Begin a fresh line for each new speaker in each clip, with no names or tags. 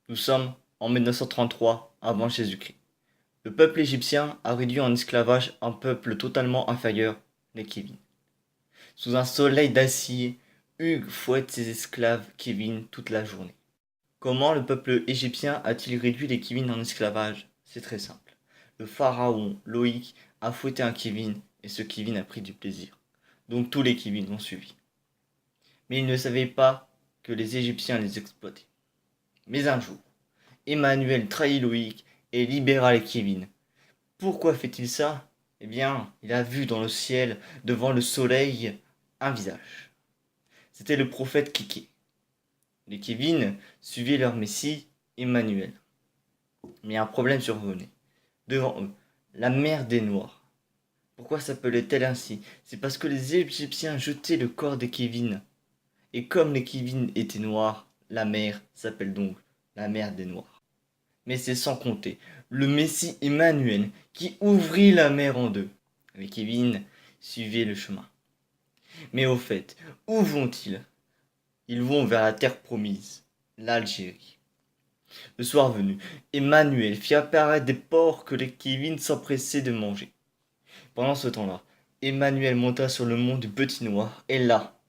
Nous sommes en 1933 avant Jésus-Christ. Le peuple égyptien a réduit en esclavage un peuple totalement inférieur, les Kévin. Sous un soleil d'acier, Hugues fouette ses esclaves Kévin toute la journée. Comment le peuple égyptien a-t-il réduit les Kévin en esclavage? C'est très simple. Le pharaon Loïc a fouetté un Kévin et ce Kévin a pris du plaisir. Donc tous les Kévin l'ont suivi. Mais il ne savait pas que les Égyptiens les exploitaient. Mais un jour, Emmanuel trahit Loïc et libéra les Kévin. Pourquoi fait-il ça? Eh bien, il a vu dans le ciel, devant le soleil, un visage. C'était le prophète Kéké. Les Kévin suivaient leur messie, Emmanuel. Mais un problème survenait. Devant eux, la mer des Noirs. Pourquoi s'appelait-elle ainsi? C'est parce que les Égyptiens jetaient le corps des Kévin. Et comme les Kévin étaient noirs, la mer s'appelle donc la mer des Noirs. Mais c'est sans compter le Messie Emmanuel qui ouvrit la mer en deux. Les Kévin suivaient le chemin. Mais au fait, où vont-ils? Ils vont vers la terre promise, l'Algérie. Le soir venu, Emmanuel fit apparaître des porcs que les Kévin s'empressaient de manger. Pendant ce temps-là, Emmanuel monta sur le mont du Petit Noir, et là,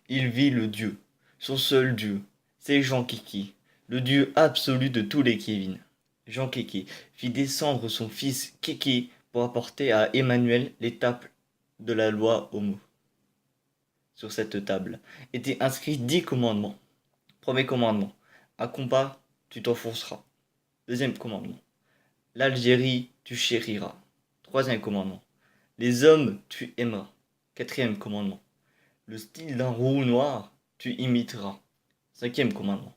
il vit le Dieu, son seul Dieu, c'est Jean Kéké, le Dieu absolu de tous les Kévin. Jean Kéké fit descendre son fils Kéké pour apporter à Emmanuel les tables de la loi homo. Sur cette table étaient inscrits 10 commandements. Premier commandement, à combat, tu t'enfonceras. Deuxième commandement, l'Algérie, tu chériras. Troisième commandement, les hommes, tu aimeras. Quatrième commandement, le style d'un roux noir, tu imiteras. Cinquième commandement,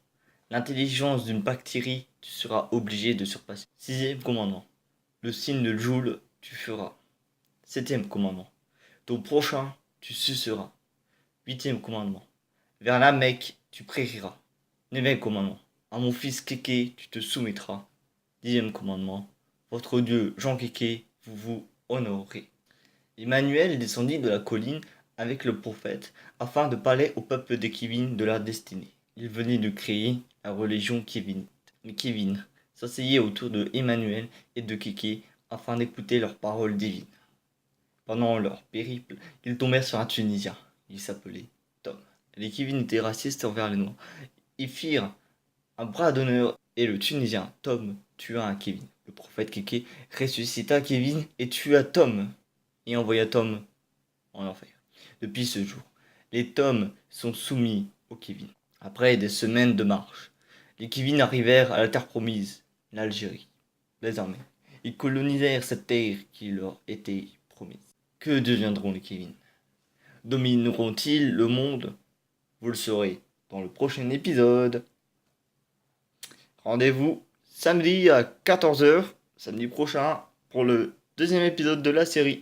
l'intelligence d'une bactérie, tu seras obligé de surpasser. Sixième commandement, le signe de Joule, tu feras. Septième commandement, ton prochain, tu suceras. Huitième commandement, vers la Mecque, tu prériras. Neuvième commandement, à mon fils Kéké, tu te soumettras. Dixième commandement, votre Dieu Jean Kéké, vous vous honorez. Emmanuel descendit de la colline avec le prophète afin de parler au peuple des Kévin de leur destinée. Il venait de créer la religion Kévin. Les Kévin s'asseyaient autour de Emmanuel et de Kéké afin d'écouter leurs paroles divines. Pendant leur périple, ils tombèrent sur un Tunisien. Il s'appelait Tom. Les Kévin étaient racistes envers les Noirs. Ils firent un bras d'honneur et le Tunisien Tom tua un Kévin. Le prophète Kéké ressuscita Kévin et tua Tom et envoya Tom en enfer. Depuis ce jour, les Toms sont soumis aux Kévin. Après des semaines de marche, les Kévin arrivèrent à la terre promise, l'Algérie. Désormais, ils colonisèrent cette terre qui leur était promise. Que deviendront les Kévin? Domineront-ils le monde? Vous le saurez dans le prochain épisode. Rendez-vous samedi à 14 h, samedi prochain, pour le deuxième épisode de la série.